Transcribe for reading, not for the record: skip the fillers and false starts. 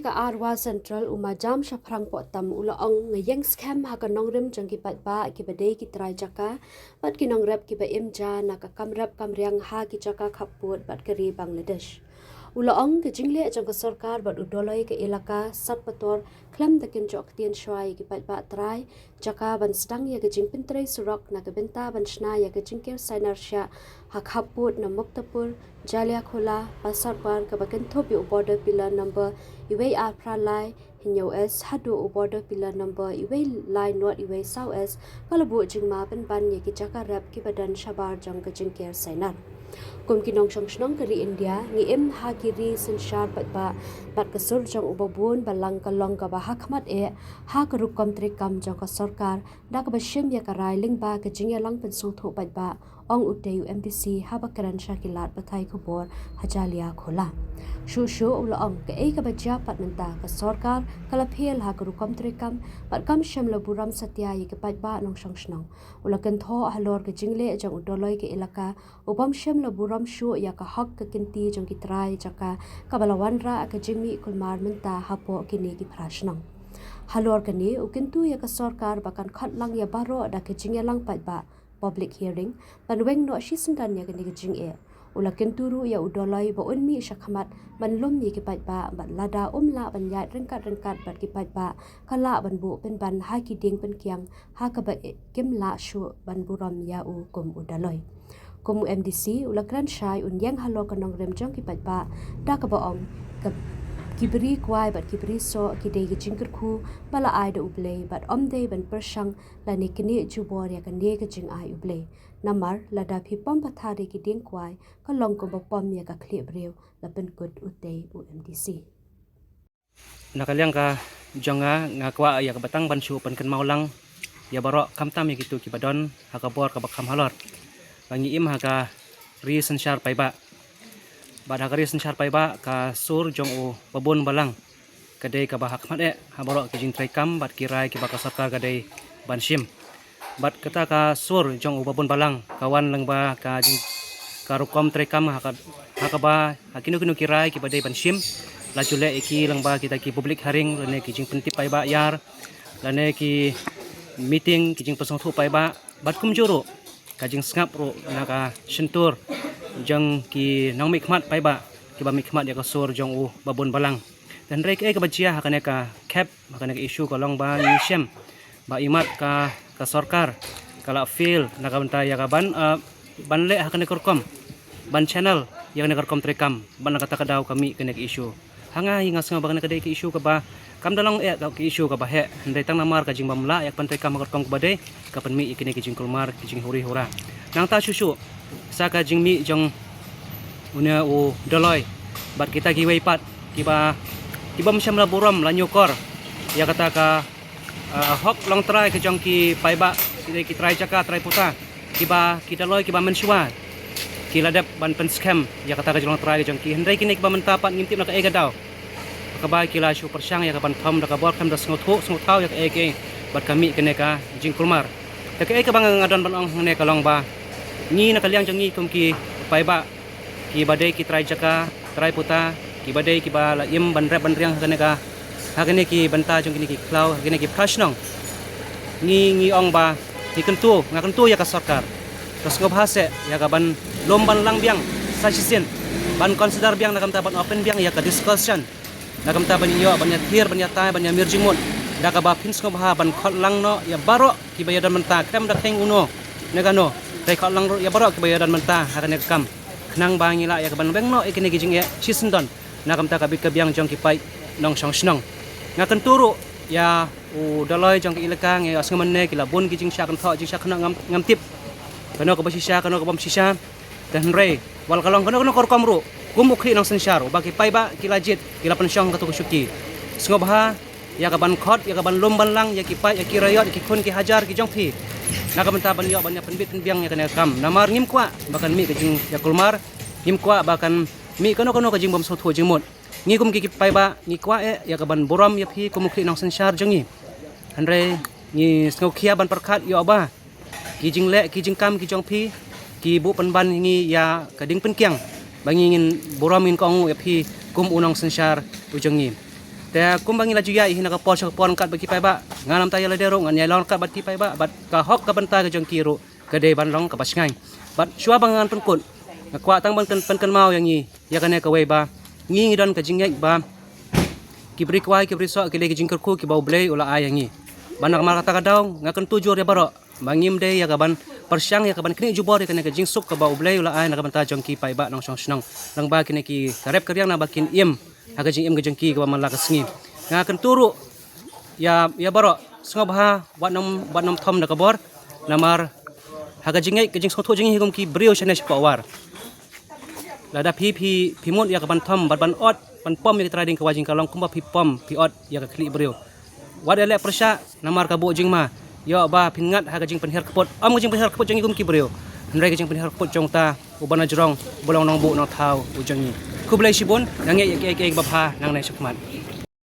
ka arwa central uma jam shafrang po tam ula ong ngayeng scam ha ka nongrim jang ki pat ba ki bade ki trai jaka pat ki nong rep ki ba imja na ka kamrap kamriang ha ki jaka khaput bat kari Bangladesh ula ong ke jingle jang ka sarkar bat udoloi ke elaka sat pator klam dakin jok tien shwai ki pat ba trai jaka ban stang ya ke jing pintrai surok na ka benta ban shna ya ke jingker sainar sha ha khaput na muktapur Jalia Khola pasar par ka bakin thopi border pillar number iway afra lai hinyo s hadu border pillar number iway lai not iway south s kalabu jingma ban ye ki jaka rap ki badan shabar jang ka jingker sainar kum ki nong shong shnong kari India ngi em ha kiri senshar bat ka sur jang ubabun balang ka long ka ba hakmat e ha ka rup kom tri kam jang ka sarkar da ka ba shim ya ka rai ling ba ka jingya lang pen song tho bat ba ong uteu MDC ha ba karan shakilat bathai khobor hajalia khola shu ula ong ka e ka ba ja pat menta ka sarkar kala phel ha ka rup kom tri kam pat kam sham la buram satya ye ka pat ba nong shong shnong ula kan tho halor ka jingle jang udoloi ke elaka ubam sham la buram shu ya ka hak ka kinti jong ki trai jaka kabalawan ra ka jingmi kulmar menta hapo kini ki prashnang halor kani ukintu ya ka sarkar bakan khat lang ya baro da ka jingya lang pat ba public hearing panweng no shisendan ya kani ka jing e ula kenturu ya udolai ba unmi shakhamat ban lom ni ki pat ba ban lada umla ban ya rengkat bat ki pat ba kala ban bu pen ban ha ki ding pen kyang ha ka ba kim la shu ban buram ya u kum udaloi kumu MDC ula kran shai un yang halo kanong rem jong ki pat ba da ka ba ong ka kibri kwai bat kibri so ki de gi jingker khu bala ai da uble bat omde ban pershang la ne kini jubor ya kan de ga jing ai uble namar la da phi pom pathari ki ding kwai ka long ko ba pom ya ka khli brew la pen kut utei u MDC nakaliang ka jonga ngakwa ya ka batang ban shu pan kan maulang ya barok kamtam ya gitu ki badon ha ka bor ka bakam halor bangi im ha ka ri senshar pai ba bad ha ka ri senshar pai ba ka sur jong u babon balang kadai ka bahak mat e ha barok ki jing trai kam bat kirai ki baka sarkar kadai ban shim bat kata ka sur jong u babon balang kawan lang ba ka jing ka rukom trai kam ha ka ba ha kinu kirai ki badai ban shim la jule iki lang ba kita ki public haring lane ki jing pentip pai ba yar lane ki meeting ki jing pasong thu pai ba bat kum juru kajing ngap ro naka sentur jang ki nong mikmat pai ba ki ba mikmat ya ka sur jong u babon balang dan rek e ka bajia hakane ka cap hakane ka issue ka long ba ni shem ba imat ka sarkar kala feel naka banta ya ka ban le hakane korkom ban channel ya ne korkom trekam ban kata ka daw kami kene ka issue hanga hinga snga ba ka ka issue ka ba kam dalong e ka issue ka bahe ndai tang namar ka jing bamla yak pantai kam korkom ka bade ka panmi ikini ki jing kulmar ki jing huri hura nang ta susu sa ka jing mi jong una u doloi bat kita ki wei pat ki ba msyam la buram la nyukor ya kata ka hok long try ke jong ki pai ba ki try jaka try puta ki ba ki doloi ki ba menshwa ki ladap ban pen scam ya kata ka jong try ke jong ki hendai kini ki ba mentapat ngintip na ka e gadau kabay kila shu persyang ya kapan thom da kabor kam da sngothau ya ka eke bat kami kene ka jing kulmar ta ka eke bang ngadon ban ong ne kalong ba ni na kaliang jangi kum ki pai ba ki badai ki trai jaka trai puta ki badai ki ba la yem ban rep ban riang kene ka ha kene ki banta jong kini ki klau kene ki prashnong ni ong ba ki kentu ya ka sarkar terus ngobhase ya ka ban lomban lang biang sasisin ban consider biang na kam ta ban open biang ya ka discussion nakam ta ban iyo ban yathir ban yatai ban yamir jimut da ka ba pins ko ba ban khot lang no ya baro ki bayadan menta krem da theng uno negano tai khot lang ya baro ki bayadan menta hakane kam knang ba ngila ya ka ban beng no ikini gijing ya chisendon nakam ta ka bi ka biang jong ki pai nong song snong ngakan turu ya u daloi jong ki ilakang ya asngamne ki labun gijing sha kan tho jing sha khna ngam tip kano ka basisha kano ka bam shisha dan re wal kalong kano korkom ru kumukhi nang sensyar bagi pai ba kilajit kila pensyong katu kusyuki sngobha ya ka ban khot ya ka ban lomban lang ya ki pai ya ki rayot ki khun ki hajar ki jongthi na ka benta ban yo ban ya penbit biang ya kana kam namar ngim kwa bakan mi ka jing ya kulmar ngim kwa bakan mi kano ka jing bom so tho jing mot ngi kum ki pai ba ngi kwa e ya ka ban boram ya phi kumukhi nang sensyar jongi andre ngi sngokhiya ban perkhat yo ba ki jing le ki jing kam ki jongphi ki bu pan ban ngi ya ka ding pen kyang bangingin boramin kong ya phi kum unang sensyar ujongi แต่กุมบางละจุยหินka pol sa pon kat bagi pai ba nganam ta yala dero ngan yalon kat bagi pai ba bat ka hok ka banta ka jong kiru ka de ban long ka basngai bat shua bangan pun kun ngakwa tang bang pen mau yang ni ya kane ka wei ba ngi don ka jingai ba ki bri kwai ki bri so ki le ki jingker ku ki bau blei ula ayang ni banak mar kata kadau ngakan tujur ya baro bangim de ya kaban persyang ya kaban kini jubor ya kane ka jingsuk ka bau blei ula ay na kaban ta jong ki pai ba nong song snong lang ba kini ki karep karyang na bakin im haga jing im ga jong ki ka man la ka sngi ngakan turu ya baro sengob ha wat nom thom na ka bor lamar haga jingai ka jing sotho jing higum ki brio chane spawar lada pi mut ya kaban thom ban ot pan pom ya trading ka wajing kalong kumba pi pom pi ot ya ka kli brio wad ele persya namar ka bo jing ma yo ba pingat haga jing penher kepot am jing penher kepot jing igum ki brio handrai ka jing penher kepot jong ta ubana jrong bolong nong bu no thau ujang ni kublai sibon nang ye bapha nang nai sukmat